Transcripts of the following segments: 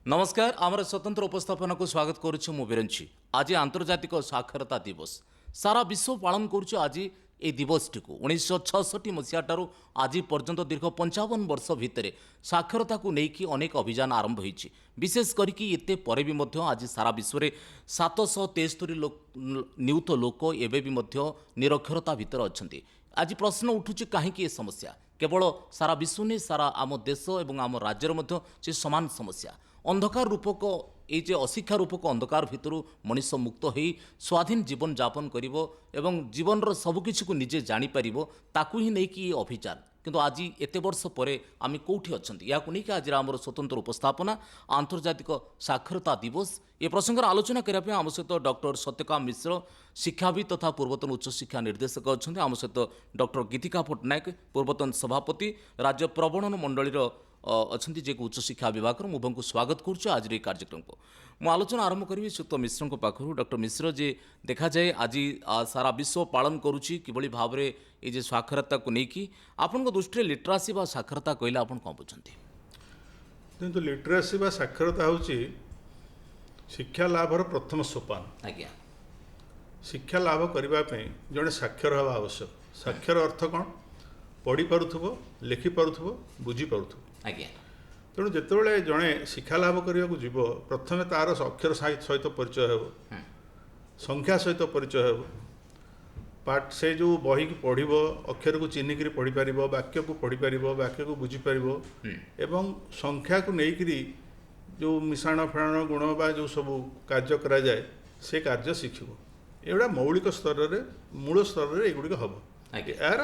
नमस्कार आमर स्वतंत्र उपस्थापन को स्वागत करुछु मु बिरंची आज आंतर्जातिक साक्षरता दिवस सारा विश्व पालन करुछु आज ए दिवसटी को 1966 मसीहा ठारू आज पर्यंत दीर्घ 55 वर्ष भितर साक्षरता को लेकिन अनेक अभियान आरंभ होईछि विशेष करके एते परे भी मध्य आज सारा विश्व में 773 नियुत लोक एबे भी मध्य निरक्षरता भितर अछंती। आज प्रश्न उठुछि कहीं ए समस्या केवल सारा विश्व ने सारा आम देश और आम राज्यर मध्य से समान समस्या अंधकार रूपक ये जे अशिक्षा रूपक अंधकार भितर मनीष मुक्त हो स्वाधीन जीवन यापन करिवो एवं जीवन सबकिछि को निजे जानी पारिबो ताकू ही नहीं कि ये अभियान किंतु आज एते वर्ष पर आम कौटी अच्छा या नहीं आज आम स्वतंत्र उपस्थापना आंतर्जातिक साक्षरता दिवस ये प्रसंग आलोचना करने आम सहित डॉक्टर सत्यकाम मिश्र शिक्षाविद तथा पूर्वतन उच्च शिक्षा निर्देशक अच्छा आम सहित डॉक्टर गीतिका पट्टनायक पूर्वतन सभापति राज्य प्रबंधन मंडलीर अच्छा जे उच्च शिक्षा विभाग मुझे स्वागत करुच्च आज कार्यक्रम को मु आलोचना आरंभ करी श्रीयुक्त मिश्र पाखु डॉक्टर मिश्र जे देखा जाए आज सारा विश्व पालन करुच्ची कि भाव में ये साक्षरता को लेकिन आपण दृष्टि लिटरासी व साक्षरता कहले आप कौन बुझे किंतु लिटरेसी बा साक्षरता होची शिक्षा लाभर प्रथम सोपान। आज्ञा शिक्षा लाभ करबा पे जड़े साक्षर हवा आवश्यक। साक्षर अर्थ कौन पढ़ी पारुथबो लिखि पारुथबो बुझी पारुथबो। आज्ञा तेणु जितेबाला जड़े शिक्षा लाभ करने को जीव प्रथमे तार अक्षर सहित परिचय हो संख्या सहित परिचय हो पाठ से जो बही की पढ़ो अक्षर को चिन्हिक पढ़ी पार वाक्य को पढ़ी पार वाक्य को बुझीपार एवं संख्या को लेकिन जो मिश्रण फेण गुण बा जो सब कार्य करा जाए से कार्य शिखब एगुड़ा मौलिक स्तर में मूल स्तर में एगुड़िक हम यार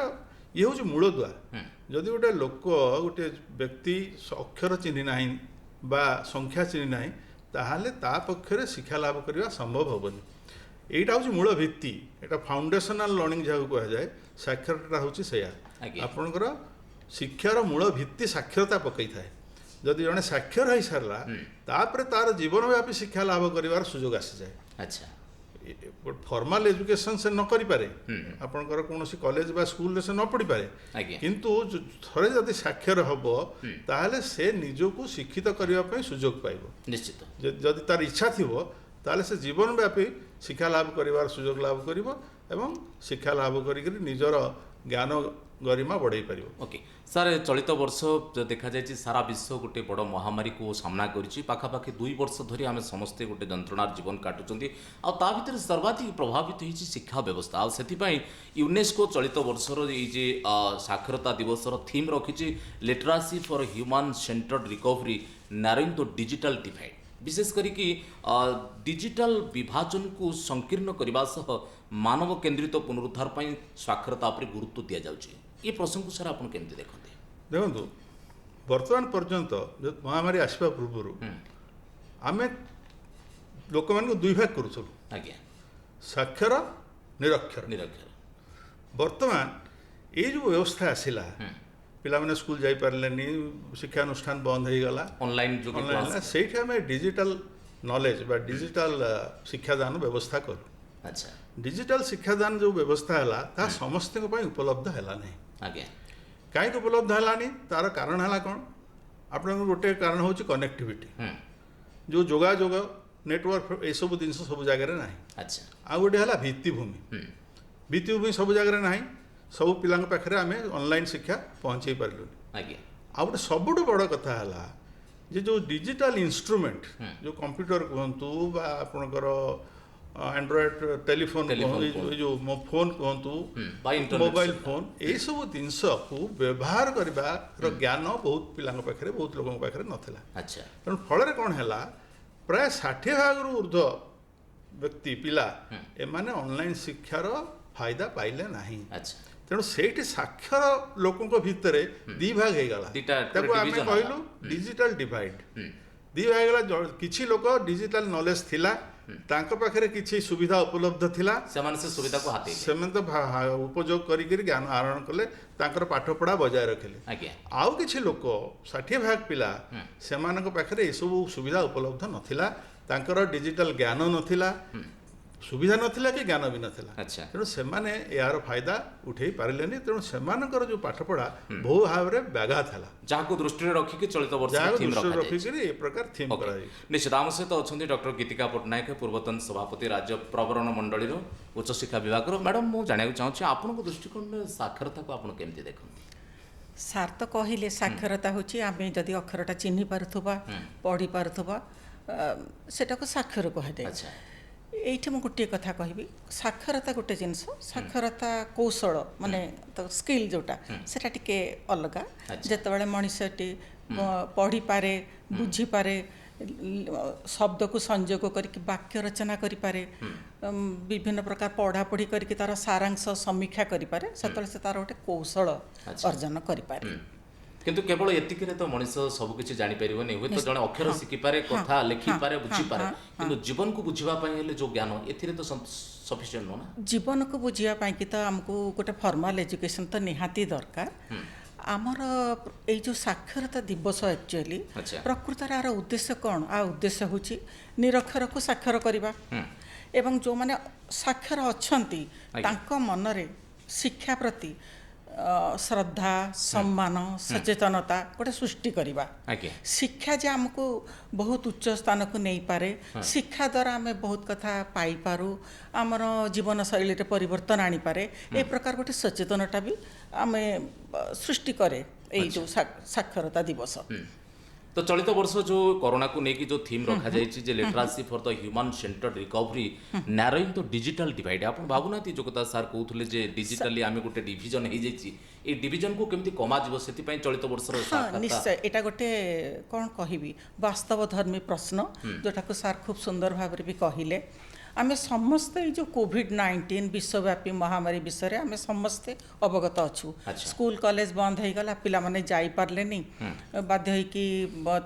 ये हूँ मूल द्वार जदि गोटे लोक गोटे व्यक्ति अक्षर चिन्ह ना बा संख्या चिन्ह ना ताहले ता पक्षरे शिक्षा लाभ करने संभव हेनी यहाँ हूँ मूल भित्ति यहाँ फाउंडेशनल लर्निंग जहाँ कह जाए साक्षरता हूँ से आपणकर शिक्षार मूल भित्ति साक्षरता पकई थाए जदि जड़े साक्षर हो सारा तापर तार जीवनव्यापी शिक्षा लाभ कर सुजोग आसी जाए। अच्छा फॉर्मल एजुकेशन से न करि पारे आपणकर कौन कॉलेज बा स्कूल से न पढ़ी पारे किंतु थरे जदि साक्षर हम ताहले से निजको शिक्षित करने सुजोग पाइब निश्चित जदि तार इच्छा थिबो ताहले से जीवनव्यापी शिक्षा लाभ कर सुजोग लाभ करिवो एवं शिक्षा लाभ करिक निजर ज्ञान गरिमा बढ़ाई पार। ओके सार चलित वर्ष देखा जाए सारा विश्व गोटे बड़ महामारी को सामना करिपाखापाखि 2 वर्ष धरी आम समस्ते गोटे जंत्रणार जीवन काटुंट आ भितर सर्वाधिक प्रभावित होती शिक्षा व्यवस्था आ यूनेस्को चलित वर्षर ये साक्षरता दिवसर थीम रखी literacy for human centred recovery narrowing the digital divide विशेष करिकी डिजिटल विभाजन को संकीर्ण करने सह मानव केन्द्रित पुनरुद्धार पर साक्षरता पर गुरुत्व दि जाऊँगी ये प्रसंग सर आप केमती देखते देखो बर्तमान पर्यंत जो महामारी आसवा पूर्व आम लोक मान दुई भाग करूँ आज्ञा साक्षर निरक्षर निरक्षर बर्तमान ये जो व्यवस्था आसला पिला माने स्कूल जाई पारलेनी शिक्षानुष्ठान बंद हो गला ऑनलाइन से डिजिटल नॉलेज बा डिजिटल शिक्षादान व्यवस्था करूँ। अच्छा डिजिटल शिक्षादान जो व्यवस्था है ता समस्त उपलब्ध है नहीं आज्ञा कहीं उपलब्ध है तार कारण है कौन आप गोटे कारण हूँ कनेक्टिविटी जो जोगाजोग नेटवर्क ये सब जिन सब जगह ना। अच्छा आ गोटे है भित्तिभूमि सब जगह ना सब पिला पाखे आम ऑनलाइन शिक्षा पहुँचे पार्लुनि। आज्ञा आ गोटे सबुठ बड़ कथा है जे जो डिजिटल इंस्ट्रूमेंट जो कंप्यूटर कहतु बा आपणकर एंड्रॉइड टेलीफोन जो फोन कहतु मोबाइल फोन ये सब जिनस को व्यवहार कर ज्ञान बहुत पिला पाखे बहुत लोगों पाखे नाला। अच्छा तेणु फल कौन है प्राय 60 भाग ऊर्ध्व व्यक्ति पिला एमाने ऑनलाइन शिक्षार फायदा पाइले नहीं। अच्छा तेणु से साक्षर लोकों भितर दी भाग हो कहलु डिजिटल डिवाइड दी भाग गला किछि लोक डिजिटल नॉलेज थिला तांको पाखरे किछि सुविधा उपलब्ध थिला से सुविधा को हाथे सेमन तो उपयोग करी ज्ञान आहरण कले तांकर पाठपढ़ा बजाय रखिले। आउ किछि लोक 60 भाग पिला सेमानक पाखरे ए सब सुविधा उपलब्ध नथिला तांकर डिजिटल ज्ञान नथिला ସୁବିଧା ନଥିଲା କି ଜ୍ଞାନ ବି ନଥିଲା। ଆଚ୍ଛା ତେଣୁ ସେମାନେ ଏହାର ଫାଇଦା ଉଠେଇ ପାରିଲେନି। ତେଣୁ ସେମାନଙ୍କର ଯେଉଁ ପାଠପଢ଼ା ବହୁ ଭାବରେ ବ୍ୟାଘାତ ହେଲା, ଯାହାକୁ ଦୃଷ୍ଟିରେ ରଖିକି ଚଳିତ ବର୍ଷ ଯାହାକୁ ଥିମ୍ ଦୃଷ୍ଟିରେ ରଖାଯାଇଛି। ରଖିକରି ଏ ପ୍ରକାର ଥିମ୍ ଓକେ। କରାଯାଇଛି। ନିଶ୍ଚିତ ଆମ ସହିତ ଅଛନ୍ତି ଡକ୍ଟର ଗୀତିକା ପଟ୍ଟନାୟକ, ପୂର୍ବତନ ସଭାପତି ରାଜ୍ୟ ପ୍ରବରଣ ମଣ୍ଡଳୀର ଉଚ୍ଚଶିକ୍ଷା ବିଭାଗର। ମ୍ୟାଡ଼ାମ୍ ମୁଁ ଜାଣିବାକୁ ଚାହୁଁଛି ଆପଣଙ୍କ ଦୃଷ୍ଟିକୋଣରେ ସାକ୍ଷରତାକୁ ଆପଣ କେମିତି ଦେଖନ୍ତି? ସାର୍ ତ କହିଲେ ସାକ୍ଷରତା ହେଉଛି ଆମେ ଯଦି ଅକ୍ଷରଟା ଚିହ୍ନି ପାରୁଥିବା, ପଢ଼ି ପାରୁଥିବା, ସେଟାକୁ ସାକ୍ଷର କୁହାଯାଏ। ଆଚ୍ଛା ଏଇଠି ମୁଁ ଗୋଟିଏ କଥା କହିବି, ସାକ୍ଷରତା ଗୋଟେ ଜିନିଷ, ସାକ୍ଷରତା କୌଶଳ ମାନେ ତ ସ୍କିଲ୍ ଯେଉଁଟା ସେଟା ଟିକେ ଅଲଗା। ଆଚ୍ଛା। ଯେତେବେଳେ ମଣିଷଟି ପଢ଼ିପାରେ, ବୁଝିପାରେ, ଶବ୍ଦକୁ ସଂଯୋଗ କରିକି ବାକ୍ୟ ରଚନା କରିପାରେ, ବିଭିନ୍ନ ପ୍ରକାର ପଢ଼ାପଢ଼ି କରିକି ତାର ସାରାଂଶ ସମୀକ୍ଷା କରିପାରେ, ସେତେବେଳେ ସେ ତାର ଗୋଟେ କୌଶଳ ଆଚ୍ଛା। ଅର୍ଜନ କରିପାରେ। କିନ୍ତୁ କେବଳ ଏତିକିରେ ତ ମଣିଷ ସବୁ କିଛି ଜାଣିପାରିବନି। ହୁଏତ ଜଣେ ଅକ୍ଷର ଶିଖିପାରେ, କଥା ଲେଖିପାରେ, ବୁଝିପାରେ, କିନ୍ତୁ ଜୀବନକୁ ବୁଝିବା ପାଇଁ ହେଲେ ଯେଉଁ ଜ୍ଞାନ ଏଥିରେ ତ ସଫିସିଏଣ୍ଟ ନୁହଁ ନା। ଜୀବନକୁ ବୁଝିବା ପାଇଁକି ତ ଆମକୁ ଗୋଟେ ଫର୍ମାଲ ଏଜୁକେସନ୍ ତ ନିହାତି ଦରକାର। ଆମର ଏଇ ଯେଉଁ ସାକ୍ଷରତା ଦିବସ ଆକ୍ଚୁଆଲି ଆଚ୍ଛା। ପ୍ରକୃତରେ ଆର ଉଦ୍ଦେଶ୍ୟ କ'ଣ? ଆ ଉଦ୍ଦେଶ୍ୟ ହେଉଛି ନିରକ୍ଷରକୁ ସାକ୍ଷର କରିବା ଏବଂ ଯେଉଁମାନେ ସାକ୍ଷର ଅଛନ୍ତି ତାଙ୍କ ମନରେ ଶିକ୍ଷା ପ୍ରତି ଶ୍ରଦ୍ଧା, ସମ୍ମାନ, ସଚେତନତା ଗୋଟେ ସୃଷ୍ଟି କରିବା। ଆଜ୍ଞା ଶିକ୍ଷା ଯେ ଆମକୁ ବହୁତ ଉଚ୍ଚ ସ୍ଥାନକୁ ନେଇପାରେ, ଶିକ୍ଷା ଦ୍ୱାରା ଆମେ ବହୁତ କଥା ପାଇପାରୁ, ଆମର ଜୀବନଶୈଳୀରେ ପରିବର୍ତ୍ତନ ଆଣିପାରେ, ଏ ପ୍ରକାର ଗୋଟେ ସଚେତନତା ବି ଆମେ ସୃଷ୍ଟି କରେ ଏଇ ଯେଉଁ ସାକ୍ଷରତା ଦିବସ। ତ ଚଳିତ ବର୍ଷ ଯେଉଁ କରୋନାକୁ ନେଇକି ଯେଉଁ ଥିମ୍ ରଖାଯାଇଛି ଯେ literacy for the human centred recovery narrowing the digital divide, ଆପଣ ଭାବୁନାହାନ୍ତି ଯୋଗତା ସାର୍ କହୁଥିଲେ ଯେ ଡିଜିଟାଲି ଆମେ ଗୋଟେ ଡିଭିଜନ ହେଇଯାଇଛି, ଏଇ ଡିଭିଜନକୁ କେମିତି କମାଯିବ ସେଥିପାଇଁ ଚଳିତ ବର୍ଷର ନିଶ୍ଚୟ ଏଇଟା ଗୋଟେ କ'ଣ କହିବି ବାସ୍ତବ ଧର୍ମୀ ପ୍ରଶ୍ନ, ଯେଉଁଟାକୁ ସାର୍ ଖୁବ୍ ସୁନ୍ଦର ଭାବରେ ବି କହିଲେ। ଆମେ ସମସ୍ତେ ଏଇ ଯେଉଁ କୋଭିଡ-19 ବିଶ୍ୱବ୍ୟାପୀ ମହାମାରୀ ବିଷୟରେ ଆମେ ସମସ୍ତେ ଅବଗତ ଅଛୁ। ଆଚ୍ଛା। ସ୍କୁଲ କଲେଜ ବନ୍ଦ ହେଇଗଲା, ପିଲାମାନେ ଯାଇପାରିଲେନି, ବାଧ୍ୟ ହେଇକି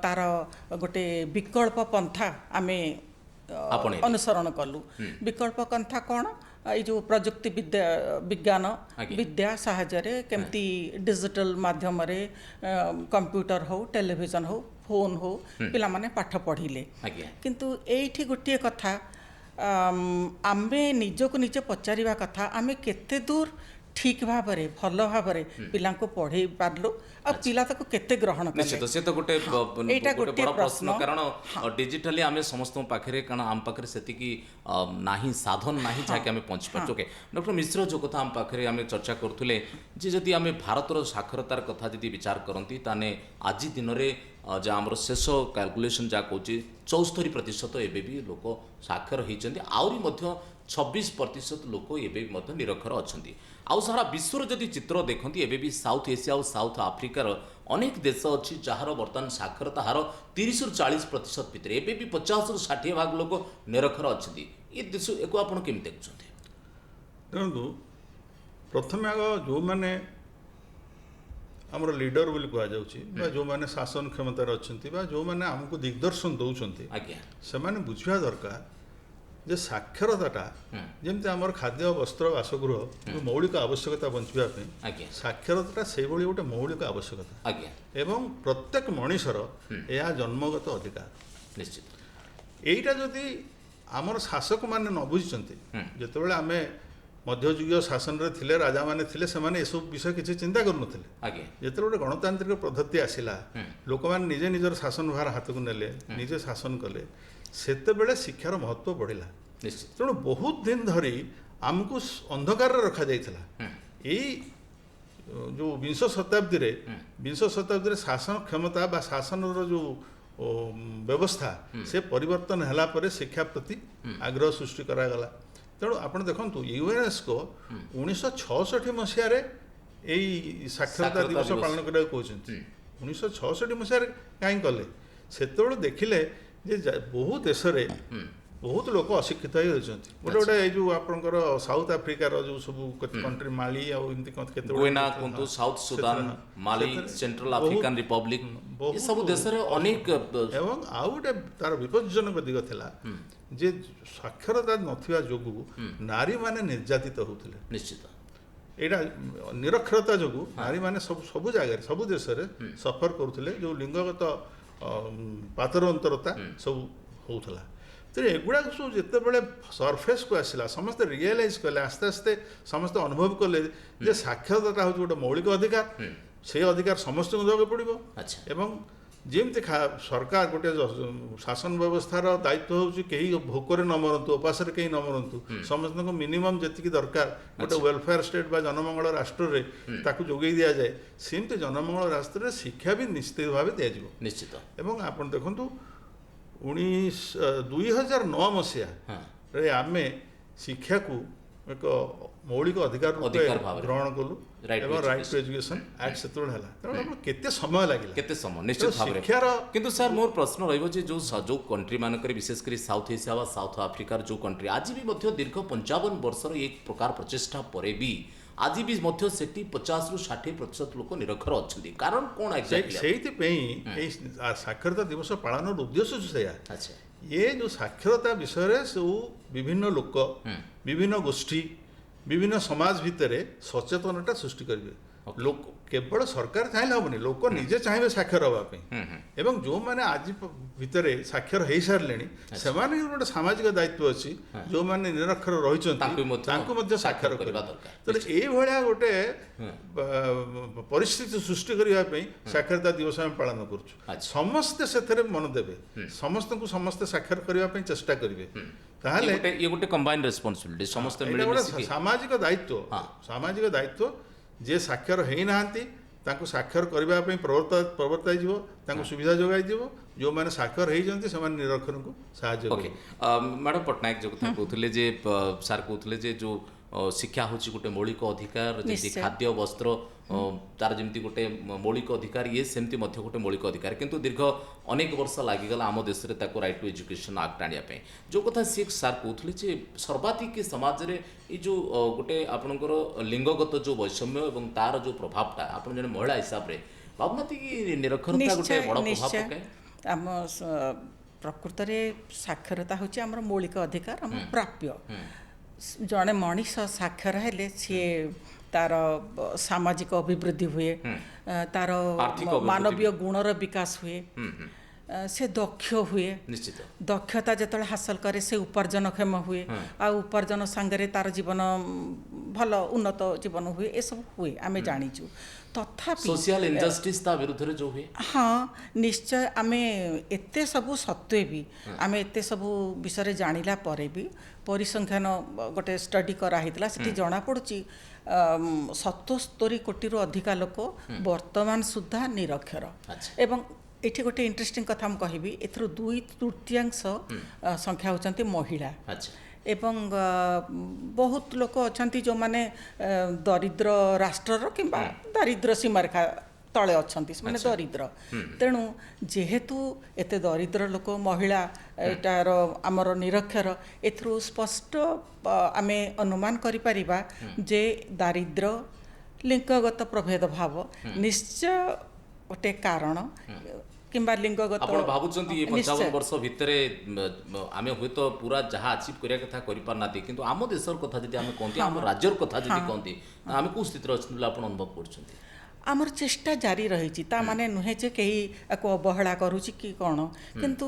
ତାର ଗୋଟେ ବିକଳ୍ପ ପନ୍ଥା ଆମେ ଆପଣେଇଲେ। ଅନୁସରଣ କଲୁ। ବିକଳ୍ପ ପନ୍ଥା କ'ଣ? ଏଇ ଯେଉଁ ପ୍ରଯୁକ୍ତି ବିଜ୍ଞାନ ଆଜ୍ଞା। ବିଦ୍ୟା ସାହାଯ୍ୟରେ କେମିତି ଡିଜିଟାଲ ମାଧ୍ୟମରେ କମ୍ପ୍ୟୁଟର ହଉ, ଟେଲିଭିଜନ ହଉ, ଫୋନ୍ ହଉ, ପିଲାମାନେ ପାଠ ପଢ଼ିଲେ। ଆଜ୍ଞା କିନ୍ତୁ ଏଇଠି ଗୋଟିଏ କଥା ଆମେ ନିଜକୁ ନିଜେ ପଚାରିବା କଥା, ଆମେ କେତେ ଦୂର ଠିକ୍ ଭାବରେ ଭଲ ଭାବରେ ପିଲାଙ୍କୁ ପଢ଼େଇ ପାରିଲୁ, ଆଉ ପିଲା ତାକୁ କେତେ ଗ୍ରହଣ କଲେ। ନିଶ୍ଚିତ ସେ ତ ଗୋଟେ ଏଇଟା ଗୋଟେ ଗୋଟିଏ ବଡ଼ ପ୍ରଶ୍ନ, ପ୍ରଶ୍ନ। କାରଣ ଡିଜିଟାଲି ଆମେ ସମସ୍ତଙ୍କ ପାଖରେ, କାରଣ ଆମ ପାଖରେ ସେତିକି ନାହିଁ, ସାଧନ ନାହିଁ ଯାହାକି ଆମେ ପହଞ୍ଚିପାରୁଛୁ। ଓକେ ଡକ୍ଟର ମିଶ୍ର, ଯେଉଁ କଥା ଆମ ପାଖରେ ଆମେ ଚର୍ଚ୍ଚା କରୁଥିଲେ ଯେ ଯଦି ଆମେ ଭାରତର ସାକ୍ଷରତାର କଥା ଯଦି ବିଚାର କରନ୍ତି ତାହେଲେ ଆଜି ଦିନରେ ଯାହା ଆମର ଶେଷ କାଲକୁଲେସନ୍ ଯାହା କହୁଛି 74% ଏବେ ବି ଲୋକ ସାକ୍ଷର ହେଇଛନ୍ତି, ଆହୁରି ମଧ୍ୟ 26% ଲୋକ ଏବେ ବି ମଧ୍ୟ ନିରକ୍ଷର ଅଛନ୍ତି। ଆଉ ସାରା ବିଶ୍ୱର ଯଦି ଚିତ୍ର ଦେଖନ୍ତି ଏବେ ବି ସାଉଥ ଏସିଆ ଆଉ ସାଉଥ ଆଫ୍ରିକାର ଅନେକ ଦେଶ ଅଛି ଯାହାର ବର୍ତ୍ତମାନ ସାକ୍ଷରତା ହାର 30ରୁ 40% ଭିତରେ, ଏବେ ବି 50ରୁ 60% ଲୋକ ନିରକ୍ଷର ଅଛନ୍ତି। ଏ ଦେଶ ଏକୁ ଆପଣ କେମିତି ଦେଖୁଛନ୍ତି? ଦେଖନ୍ତୁ, ପ୍ରଥମେ ଆଗ ଯେଉଁମାନେ ଆମର ଲିଡର ବୋଲି କୁହାଯାଉଛି ବା ଯେଉଁମାନେ ଶାସନ କ୍ଷମତାରେ ଅଛନ୍ତି ବା ଯେଉଁମାନେ ଆମକୁ ଦିଗ୍ଦର୍ଶନ ଦେଉଛନ୍ତି, ଆଜ୍ଞା ସେମାନେ ବୁଝିବା ଦରକାର ଯେ ସାକ୍ଷରତାଟା ଯେମିତି ଆମର ଖାଦ୍ୟ, ବସ୍ତ୍ର, ବାସଗୃହ ଯେଉଁ ମୌଳିକ ଆବଶ୍ୟକତା ବଞ୍ଚିବା ପାଇଁ, ଆଜ୍ଞା ସାକ୍ଷରତାଟା ସେଇଭଳି ଗୋଟେ ମୌଳିକ ଆବଶ୍ୟକତା ଆଜ୍ଞା ଏବଂ ପ୍ରତ୍ୟେକ ମଣିଷର ଏହା ଜନ୍ମଗତ ଅଧିକାର। ନିଶ୍ଚିତ ଏଇଟା ଯଦି ଆମର ଶାସକମାନେ ନ ବୁଝିଛନ୍ତି, ଯେତେବେଳେ ଆମେ ମଧ୍ୟଯୁଗୀୟ ଶାସନରେ ଥିଲେ, ରାଜାମାନେ ଥିଲେ, ସେମାନେ ଏସବୁ ବିଷୟ କିଛି ଚିନ୍ତା କରୁନଥିଲେ। ଆଜ୍ଞା ଯେତେବେଳେ ଗୋଟେ ଗଣତାନ୍ତ୍ରିକ ପଦ୍ଧତି ଆସିଲା, ଲୋକମାନେ ନିଜେ ନିଜର ଶାସନ ଭାର ହାତକୁ ନେଲେ, ନିଜେ ଶାସନ କଲେ, ସେତେବେଳେ ଶିକ୍ଷାର ମହତ୍ତ୍ୱ ବଢ଼ିଲା। ନିଶ୍ଚିତ ତେଣୁ ବହୁତ ଦିନ ଧରି ଆମକୁ ଅନ୍ଧକାରରେ ରଖାଯାଇଥିଲା। ଏଇ ଯେଉଁ ବିଂଶ ଶତାବ୍ଦୀରେ ଶାସନ କ୍ଷମତା ବା ଶାସନର ଯେଉଁ ବ୍ୟବସ୍ଥା ସେ ପରିବର୍ତ୍ତନ ହେଲା ପରେ ଶିକ୍ଷା ପ୍ରତି ଆଗ୍ରହ ସୃଷ୍ଟି କରାଗଲା। ତେଣୁ ଆପଣ ଦେଖନ୍ତୁ, ୟୁନେସ୍କୋ 1966 ମସିହାରେ ଏଇ ସାକ୍ଷରତା ଦିବସ ପାଳନ କରିବାକୁ କହୁଛନ୍ତି। 1966 ମସିହାରେ କାହିଁ କଲେ? ସେତେବେଳେ ଦେଖିଲେ ଯେ ବହୁ ଦେଶରେ ବହୁତ ଲୋକ ଅଶିକ୍ଷିତ ହେଇ ରହିଛନ୍ତି। ଗୋଟେ ଏଇ ଯେଉଁ ଆପଣଙ୍କର ସାଉଥ ଆଫ୍ରିକାର ଯେଉଁ ସବୁ କଣ୍ଟ୍ରି, ମାଳି ଆଉ ଏମିତି କେତେ ଗୁଏନା କୁହନ୍ତୁ, ସାଉଥ ସୁଦାନ, ମାଲି, ସେଣ୍ଟ୍ରାଲ ଆଫ୍ରିକାନ ରିପବ୍ଲିକ, ଏସବୁ ଦେଶରେ ଅନେକ ଏବଂ ଆଉ ଗୋଟେ ତାର ବିପଜ୍ଜନକ ଦିଗ ଥିଲା ଯେ ସାକ୍ଷରତା ନଥିବା ଯୋଗୁଁ ନାରୀମାନେ ନିର୍ଯାତିତ ହେଉଥିଲେ। ନିଶ୍ଚିତ ଏଇଟା ନିରକ୍ଷରତା ଯୋଗୁଁ ନାରୀମାନେ ସବୁ ଜାଗାରେ, ସବୁ ଦେଶରେ ସଫର କରୁଥିଲେ, ଯେଉଁ ଲିଙ୍ଗଗତ ପାତର ଅନ୍ତରତା ସବୁ ହେଉଥିଲା। ତେଣୁ ଏଗୁଡ଼ାକ ସବୁ ଯେତେବେଳେ ସର୍ଫେସ୍କୁ ଆସିଲା ସମସ୍ତେ ରିଏଲାଇଜ୍ କଲେ ଆସ୍ତେ ଆସ୍ତେ ସମସ୍ତେ ଅନୁଭବ କଲେ ଯେ ସାକ୍ଷରତାଟା ହେଉଛି ଗୋଟେ ମୌଳିକ ଅଧିକାର ସେଇ ଅଧିକାର ସମସ୍ତଙ୍କୁ ଦେବାକୁ ପଡ଼ିବ ଆଚ୍ଛା ଏବଂ ଯେମିତି ସରକାର ଗୋଟେ ଶାସନ ବ୍ୟବସ୍ଥାର ଦାୟିତ୍ୱ ହେଉଛି କେହି ଭୋକରେ ନ ମରନ୍ତୁ ଉପାସରେ କେହି ନ ମରନ୍ତୁ ସମସ୍ତଙ୍କୁ ମିନିମମ୍ ଯେତିକି ଦରକାର ଗୋଟେ ୱେଲଫେୟାର ଷ୍ଟେଟ୍ ବା ଜନମଙ୍ଗଳ ରାଷ୍ଟ୍ରରେ ତାକୁ ଯୋଗାଇ ଦିଆଯାଏ ସେମିତି ଜନମଙ୍ଗଳ ରାଷ୍ଟ୍ରରେ ଶିକ୍ଷା ବି ନିଶ୍ଚିତ ଭାବେ ଦିଆଯିବ ନିଶ୍ଚିତ ଏବଂ ଆପଣ ଦେଖନ୍ତୁ 2009 ମସିହାରେ ଆମେ ଶିକ୍ଷାକୁ ଏକ ମୌଳିକ ଅଧିକାର ରୂପେ ଅଧିକାର ଭାବରେ ଗ୍ରହଣ କଲୁ Right to ଏବଂ ରାଇଟ୍ ଟୁ ଏଜୁକେସନ୍ ଆକ୍ଟ ସେତେବେଳେ ହେଲା ତେଣୁ ଆପଣ କେତେ ସମୟ ଲାଗିଲା କେତେ ସମୟ ନିଶ୍ଚିତ ଭାବରେ ଶିକ୍ଷାର କିନ୍ତୁ ସାର୍ ମୋର ପ୍ରଶ୍ନ ରହିବ ଯେ ଯେଉଁ କଣ୍ଟ୍ରି ମାନଙ୍କରେ ବିଶେଷ କରି ସାଉଥ ଏସିଆ ବା ସାଉଥ ଆଫ୍ରିକାର ଯେଉଁ କଣ୍ଟ୍ରି ଆଜି ବି ମଧ୍ୟ ଦୀର୍ଘ 55 ବର୍ଷର ଏ ପ୍ରକାର ପ୍ରଚେଷ୍ଟା ପରେ ବି ଆଜି ବି ମଧ୍ୟ ସେଠି 50ରୁ 60% ଲୋକ ନିରକ୍ଷର ଅଛନ୍ତି କାରଣ କ'ଣ ଏକ୍ସାକ୍ଟଲି ସେଇଥିପାଇଁ ଏଇ ସାକ୍ଷରତା ଦିବସ ପାଳନର ଉଦ୍ଦେଶ୍ୟ ସେଇଆ ଆଚ୍ଛା ଏ ଯେଉଁ ସାକ୍ଷରତା ବିଷୟରେ ସବୁ ବିଭିନ୍ନ ଲୋକ ବିଭିନ୍ନ ଗୋଷ୍ଠୀ ବିଭିନ୍ନ ସମାଜ ଭିତରେ ସଚେତନତା ସୃଷ୍ଟି କରିବେ ଲୋକ କେବଳ ସରକାର ଚାହିଁଲେ ହେବନି ଲୋକ ନିଜେ ଚାହିଁବେ ସାକ୍ଷର ହେବା ପାଇଁ ଏବଂ ଯେଉଁମାନେ ଆଜି ଭିତରେ ସାକ୍ଷର ହେଇସାରିଲେଣି ସେମାନଙ୍କର ଗୋଟେ ସାମାଜିକ ଦାୟିତ୍ୱ ଅଛି ଯେଉଁମାନେ ନିରକ୍ଷର ରହିଛନ୍ତି ତାଙ୍କୁ ମଧ୍ୟ ସାକ୍ଷର କରିବା ଦରକାର ତେଣୁ ଏଇଭଳିଆ ଗୋଟେ ପରିସ୍ଥିତି ସୃଷ୍ଟି କରିବା ପାଇଁ ସାକ୍ଷରତା ଦିବସ ଆମେ ପାଳନ କରୁଛୁ ସମସ୍ତେ ସେଥିରେ ମନ ଦେବେ ସମସ୍ତଙ୍କୁ ସମସ୍ତେ ସାକ୍ଷର କରିବା ପାଇଁ ଚେଷ୍ଟା କରିବେ ତାହେଲେ ଇଏ ଗୋଟେ କମ୍ବାଇନ୍ଡ ରେସ୍ପନ୍ସିବିଲିଟି ସମସ୍ତେ ଏଇଟା ଗୋଟେ ସାମାଜିକ ଦାୟିତ୍ୱ ସାମାଜିକ ଦାୟିତ୍ୱ ଯିଏ ସାକ୍ଷର ହେଇନାହାନ୍ତି ତାଙ୍କୁ ସାକ୍ଷର କରିବା ପାଇଁ ପ୍ରବର୍ତ୍ତାଇଯିବ ତାଙ୍କୁ ସୁବିଧା ଯୋଗାଇ ଯିବ ଯେଉଁମାନେ ସାକ୍ଷର ହେଇଛନ୍ତି ସେମାନେ ନିରକ୍ଷରଙ୍କୁ ସାହାଯ୍ୟ କରିବେ ମ୍ୟାଡ଼ାମ ପଟ୍ଟନାୟକ ଯେଉଁ କଥା କହୁଥିଲେ ଯେ ସାର୍ କହୁଥିଲେ ଯେ ଯେଉଁ ଶିକ୍ଷା ହେଉଛି ଗୋଟେ ମୌଳିକ ଅଧିକାର ଯେମିତି ଖାଦ୍ୟ ବସ୍ତ୍ର ତାର ଯେମିତି ଗୋଟେ ମୌଳିକ ଅଧିକାର ଇଏ ସେମିତି ମଧ୍ୟ ଗୋଟେ ମୌଳିକ ଅଧିକାର କିନ୍ତୁ ଦୀର୍ଘ ଅନେକ ବର୍ଷ ଲାଗିଗଲା ଆମ ଦେଶରେ ତାକୁ ରାଇଟ୍ ଟୁ ଏଜୁକେସନ୍ ଆକ୍ଟ ଆଣିବା ପାଇଁ ଯେଉଁ କଥା ସିଏ ସାର୍ କହୁଥିଲେ ଯେ ସର୍ବାଧିକ ସମାଜରେ ଏଇ ଯେଉଁ ଗୋଟେ ଆପଣଙ୍କର ଲିଙ୍ଗଗତ ଯେଉଁ ବୈଷମ୍ୟ ଏବଂ ତାର ଯେଉଁ ପ୍ରଭାବଟା ଆପଣ ଜଣେ ମହିଳା ହିସାବରେ ଭାବୁନାହାନ୍ତି କି ନିରକ୍ଷରତା ଗୋଟେ ବଡ଼ ପ୍ରଭାବ ପକାଏ ଆମ ପ୍ରକୃତରେ ସାକ୍ଷରତା ହେଉଛି ଆମର ମୌଳିକ ଅଧିକାର ଆମ ପ୍ରାପ୍ୟ ଜଣେ ମଣିଷ ସାକ୍ଷର ହେଲେ ସିଏ ତାର ସାମାଜିକ ଅଭିବୃଦ୍ଧି ହୁଏ ତାର ମାନବୀୟ ଗୁଣର ବିକାଶ ହୁଏ ସେ ଦକ୍ଷ ହୁଏ ନିଶ୍ଚିତ ଦକ୍ଷତା ଯେତେବେଳେ ହାସଲ କରେ ସେ ଉପାର୍ଜନକ୍ଷମ ହୁଏ ଆଉ ଉପାର୍ଜନ ସାଙ୍ଗରେ ତାର ଜୀବନ ଭଲ ଉନ୍ନତ ଜୀବନ ହୁଏ ଏସବୁ ହୁଏ ଆମେ ଜାଣିଛୁ ତଥାପି ସୋସିଆଲ ଇନଜଷ୍ଟିସ୍ ତା ବିରୁଦ୍ଧରେ ଯେଉଁ ହୁଏ ହଁ ନିଶ୍ଚୟ ଆମେ ଏତେ ସବୁ ସତ୍ତ୍ୱେ ବି ଆମେ ଏତେ ସବୁ ବିଷୟରେ ଜାଣିଲା ପରେ ବି ପରିସଂଖ୍ୟାନ ଗୋଟେ ଷ୍ଟଡି କରାହେଇଥିଲା ସେଠି ଜଣାପଡ଼ୁଛି 77 କୋଟିରୁ ଅଧିକା ଲୋକ ବର୍ତ୍ତମାନ ସୁଦ୍ଧା ନିରକ୍ଷର ଏବଂ ଏଠି ଗୋଟେ ଇଣ୍ଟରେଷ୍ଟିଂ କଥା ମୁଁ କହିବି ଏଥିରୁ 2/3 ସଂଖ୍ୟା ହେଉଛନ୍ତି ମହିଳା ଏବଂ ବହୁତ ଲୋକ ଅଛନ୍ତି ଯେଉଁମାନେ ଦରିଦ୍ର ରାଷ୍ଟ୍ରର କିମ୍ବା ଦାରିଦ୍ର୍ୟ ସୀମାରେଖା ତଳେ ଅଛନ୍ତି ସେମାନେ ଦରିଦ୍ର ତେଣୁ ଯେହେତୁ ଏତେ ଦରିଦ୍ର ଲୋକ ମହିଳା ଏଟାର ଆମର ନିରକ୍ଷର ଏଥିରୁ ସ୍ପଷ୍ଟ ଆମେ ଅନୁମାନ କରିପାରିବା ଯେ ଦାରିଦ୍ର୍ୟ ଲିଙ୍ଗଗତ ପ୍ରଭେଦ ଭାବ ନିଶ୍ଚୟ ଗୋଟେ କାରଣ କିମ୍ବା ଲିଙ୍ଗଗତ ଆପଣ ଭାବୁଛନ୍ତି ଏ 55 ବର୍ଷ ଭିତରେ ଆମେ ହୁଏତ ପୁରା ଯାହା ଆଚିଭ୍ କରିବା କଥା କରିପାରୁନାହାନ୍ତି କିନ୍ତୁ ଆମ ଦେଶର କଥା ଯଦି ଆମେ କହନ୍ତି ଆମ ରାଜ୍ୟର କଥା ଯଦି କହନ୍ତି ଆମେ କେଉଁ ସ୍ଥିତିରେ ଅଛନ୍ତି ବୋଲି ଆପଣ ଅନୁଭବ କରୁଛନ୍ତି ଆମର ଚେଷ୍ଟା ଜାରି ରହିଛି ତା ମାନେ ନୁହେଁ ଯେ କେହି ଆକୁ ଅବହେଳା କରୁଛି କି କ'ଣ କିନ୍ତୁ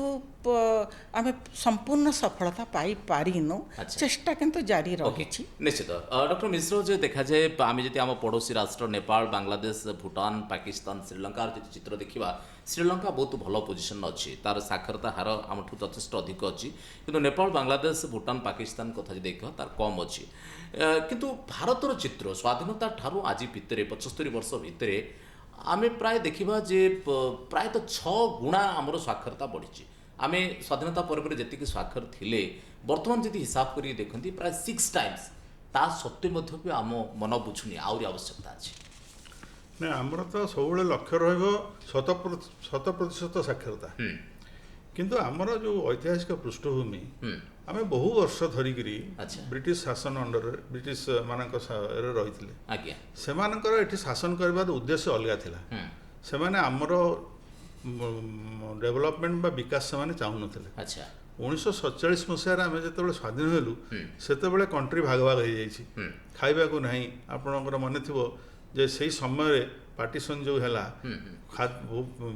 ଆମେ ସମ୍ପୂର୍ଣ୍ଣ ସଫଳତା ପାଇପାରିନୁ ଚେଷ୍ଟା କିନ୍ତୁ ଜାରି ରହିଛି ନିଶ୍ଚିତ ଡକ୍ଟର ମିଶ୍ର ଯେ ଦେଖାଯାଏ ଆମେ ଯଦି ଆମ ପଡ଼ୋଶୀ ରାଷ୍ଟ୍ର ନେପାଳ ବାଂଲାଦେଶ ଭୁଟାନ ପାକିସ୍ତାନ ଶ୍ରୀଲଙ୍କାର ଯଦି ଚିତ୍ର ଦେଖିବା ଶ୍ରୀଲଙ୍କା ବହୁତ ଭଲ ପୋଜିସନ୍ ଅଛି ତାର ସାକ୍ଷରତା ହାର ଆମଠୁ ଯଥେଷ୍ଟ ଅଧିକ ଅଛି କିନ୍ତୁ ନେପାଳ ବାଂଲାଦେଶ ଭୁଟାନ ପାକିସ୍ତାନ କଥା ଯଦି ଦେଖିବା ତାର କମ୍ ଅଛି କିନ୍ତୁ ଭାରତର ଚିତ୍ର ସ୍ୱାଧୀନତା ଠାରୁ ଆଜି ଭିତରେ 75 ବର୍ଷ ଭିତରେ ଆମେ ପ୍ରାୟ ଦେଖିବା ଯେ ପ୍ରାୟତଃ 6 ଗୁଣା ଆମର ସାକ୍ଷରତା ବଢ଼ିଛି ଆମେ ସ୍ୱାଧୀନତା ପରେ ଯେତିକି ସ୍ୱାକ୍ଷର ଥିଲେ ବର୍ତ୍ତମାନ ଯଦି ହିସାବ କରିକି ଦେଖନ୍ତି ପ୍ରାୟ 6 ଟାଇମ୍ସ ତା ସତ୍ତ୍ୱେ ମଧ୍ୟ ବି ଆମ ମନ ବୁଝୁନି ଆହୁରି ଆବଶ୍ୟକତା ଅଛି ନା ଆମର ତ ସବୁବେଳେ ଲକ୍ଷ୍ୟ ରହିବ 100% ସାକ୍ଷରତା କିନ୍ତୁ ଆମର ଯେଉଁ ଐତିହାସିକ ପୃଷ୍ଠଭୂମି ଆମେ ବହୁ ବର୍ଷ ଧରିକିରି ବ୍ରିଟିଶ ଶାସନ ଅଣ୍ଡରରେ ବ୍ରିଟିଶ ମାନଙ୍କ ରହିଥିଲେ ସେମାନଙ୍କର ଏଠି ଶାସନ କରିବାର ଉଦ୍ଦେଶ୍ୟ ଅଲଗା ଥିଲା ସେମାନେ ଆମର ଡେଭଲପମେଣ୍ଟ ବା ବିକାଶ ସେମାନେ ଚାହୁଁନଥିଲେ 1947 ମସିହାରେ ଆମେ ଯେତେବେଳେ ସ୍ୱାଧୀନ ହେଲୁ ସେତେବେଳେ କଣ୍ଟ୍ରି ଭାଗ ଭାଗ ହେଇଯାଇଛି ଖାଇବାକୁ ନାହିଁ ଆପଣଙ୍କର ମନେ ଥିବ ଯେ ସେଇ ସମୟରେ पार्टीशन जो है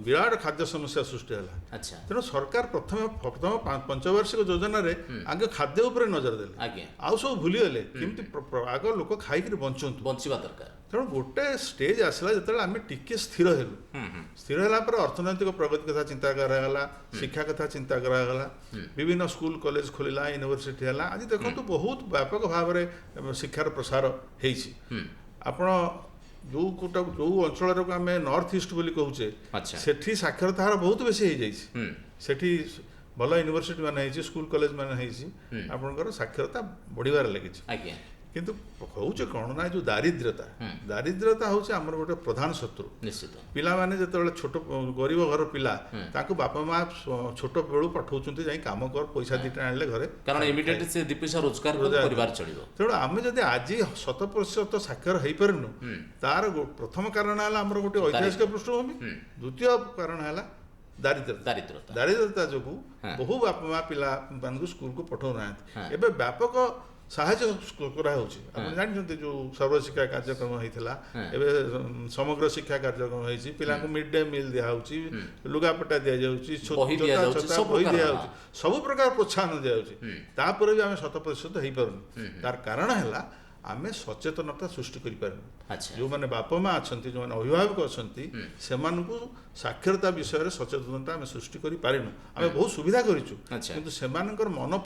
विराट खाद्य समस्या सृष्टि है अच्छा तेणु सरकार प्रथम प्रथम पंचवार्षिक योजना रे आगे खाद्य उपर नजर देले आज्ञा आउ सब भूलीगले केमती आग लोक खाइक बंचुंतु बंचिबा दरकार तेणु गोटे स्टेज आसला जो आम टिके स्थिर हेलु स्थिर होला पर अर्थनैतिक प्रगति कथा चिंता करागला शिक्षा कथा चिंता करागला विभिन्न स्कूल कॉलेज खोलिला यूनिवर्सिटी है आज देखो बहुत व्यापक भाव में शिक्षार प्रसार होइछि आपण जो अंचल को आम नॉर्थ ईस्ट बोली कहूचे अच्छा सेठी साक्षरता हार बहुत बेसी हो जाइए सेठी भल यूनिवर्सिटी मान स्कूल कॉलेज मान आपणकर साक्षरता बढ़िबार लगी आज्ञा किंतु होउचे कौन ना जो दारिद्र्यता दारिद्र्यता होउचे हमर गोटे प्रधान शत्रु निश्चित पिला माने जतबेले छोट गरीब घर पिला ताको बापा माँ छोट बेलू पठाउछन्ते जाई काम कर पैसा दिटा आनले घरे कारण इमिडिएट से दी पैसा रोजगार कर परिवार चलिबो तेणु आम जदि आज 100% साक्षर हो पारनु तार प्रथम कारण है हमर गोटे ऐतिहासिक पृष्ठभूमि द्वितीय कारण है दारिद्र्यता दारिद्र्यता जो बहु बापा माँ पिला मानकु स्कूल को पठाउ ना एबे व्यापक साहाय्य कराऊँगी आप जानते जो सर्वशिक्षा कार्यक्रम होता है समग्र शिक्षा कार्यक्रम होती पिला मिड डे मिल दिखाई लुगापटा दि जाऊँगी बही दिया सब प्रकार प्रोत्साहन दिखाई भी आम 100% हो पार तार कारण है आम सचेतनता सृष्टि कर जो मैंने बापा माँ अच्छा जो मैंने अभिभावक अच्छा से साक्षरता विषय सचेतनता आम सृष्टि कर पारिनु आम बहुत सुविधा करूँ से मन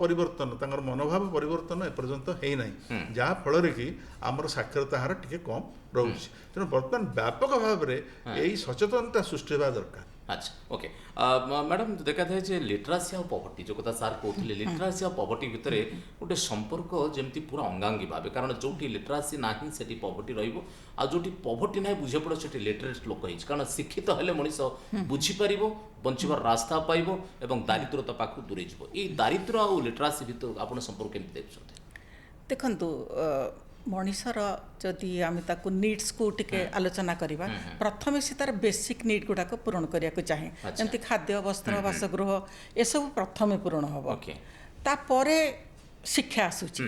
परिवर्तन मनोभाव परिवर्तन एपर्यंत होना जहाँ फल कि आमर साक्षरता हार टी कम रोचे तेणु बर्तमान व्यापक भाव में यही सचेतनता सृष्टि होगा दरकार अच्छा ओके मैडम देखा था जे लिटरासी और पॉवर्टी जो कथा सार कहते लिटरासी और पॉवर्टी भितर गोटे संपर्क जमती पूरा अंगांगी भाव कारण जो लिटरासी ना से पॉवर्टी रोटी पॉवर्टी ना बुझे पड़ो से लिटरेट लोक हो कारण शिक्षित हेले मनीष बुझीपर बंचार रास्ता पाइब और दारिद्रता पाखु दूरे ये दारिद्र और लिटरासी भितर आप संपर्क केमती देखते देखंतु मनीषर जदि आम ताकू नीड्स को टिके आलोचना करवा प्रथम से तार बेसिक नीड गुड़ाक पूरण करने को चाहे जमती खाद्य वस्त्र बासगृह ये सब प्रथम पूरण हम तापर शिक्षा आसूची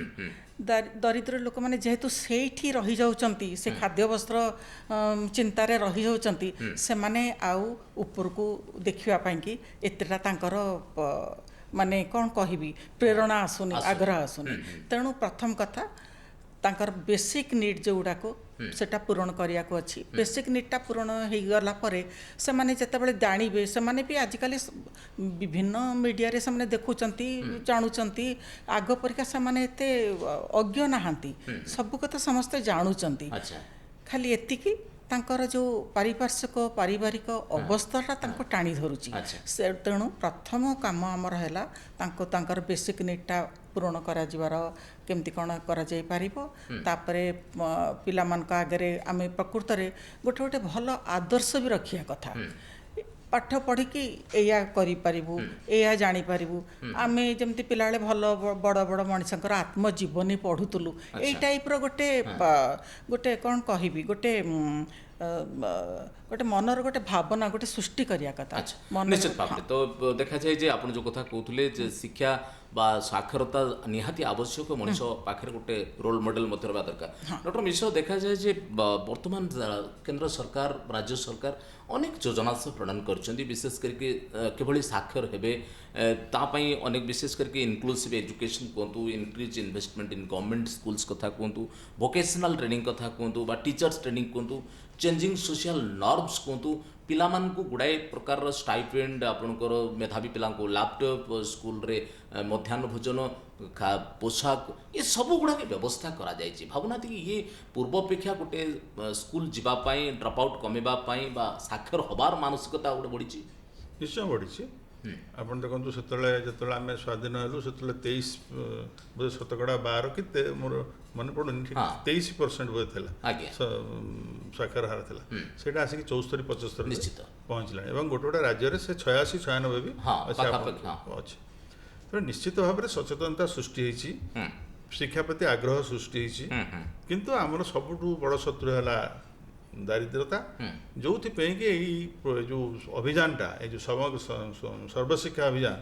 दरिद्र लोक मैंने जेहेतु सेठी रही जाउचंती से खाद्य वस्त्र चिंतार रही जाउचंती से माने आउ ऊपर को देखिया पाई कि एतेटा तांकर माने कौन कहबी प्रेरणा आसुनी आग्रह आसुनी तेणु प्रथम कथा तांकर बेसिक नीड जो गुड़ाक सेटा पूरण करिया को अच्छी बेसिक नीडटा पूरण हो गला परे से माने जेतेबेले जानिबे से माने भी आजिकल विभिन्न मीडिया रे से देखुचंती जानुचंती आग परिका से माने एते अज्ञ नाहांती सब कथा समस्त जानुचंती खाली एतिकी तांकर जो पारिपार्श्विक पारिवारिक अवस्थाटा तांको टाणी धरुची से तेणु प्रथम काम आमर हैला तांको तांकर बेसिक नीडटा पूरण करा जिवार केमती कौन करा जाई पारिबो तापरे पिला मान का आगे आमे प्रकृत रे गोटे गोटे भल आदर्श भी रखिया कथा पाठ पढ़ी कि एया करि पारिबु एया जानि पारिबु आमे जेमती पिला बेले भल बड़ बड़ मनिषंकर आत्मजीवनी पढुतलु एई टाइप रो गोटे गोटे कोन कहिबी गोटे गोटे मनर गोटे भावना गोटे सृष्टि करिया कथा निश्चित भाव तो देखा जाए जे आपण जो कथा कहउथले जे शिक्षा बा साक्षरता निहाती आवश्यक मनीष पाखे गोटे रोल मॉडल मध्य रहा दरकार डॉक्टर मिश्र देखा जाए जे वर्तमान केंद्र सरकार राज्य सरकार अनेक योजना सब प्रदान करछन्ती विशेष करके केवल साक्षर हेबे तापाई अनेक विशेष करके इनक्लूसिव एजुकेशन कहतु increase investment in government schools कथा कहतु वोकेशनल ट्रेनिंग कथा कहतु बा टीचर्स ट्रेनिंग कहतु चेंजिंग सोशल नॉर्म्स कहतु पिला मानकु गुड़ाए प्रकार स्टाइपेंड आपणकर मेधावी पिला लैपटॉप स्कूल रे मध्याह्न भोजन पोशाक ये सब गुड़ा व्यवस्था करा जायछि भावना कि ये पूर्वापेक्षा गोटे स्कूल जीवाई ड्रप आउट कमेवाई साक्षर हबार मानसिकता गोटे बढ़ी निश्चय बढ़ी आप देखो से आम स्वाधीन हेलु से 23 शतकड़ा 12 कि मोर मन पड़ुनि 23% बोध था साक्षर हार था से आसिक 74-75 निश्चित पहुँचला गोटे गोटे राज्य से 86-96 भी अच्छे तो निश्चित भाव में सचेतनता सृष्टि शिक्षा प्रति आग्रह सृष्टि किंतु आमर सबुठु बड़ शत्रु है दारिद्रता जो जो अभियानटा जो सर्वशिक्षा अभियान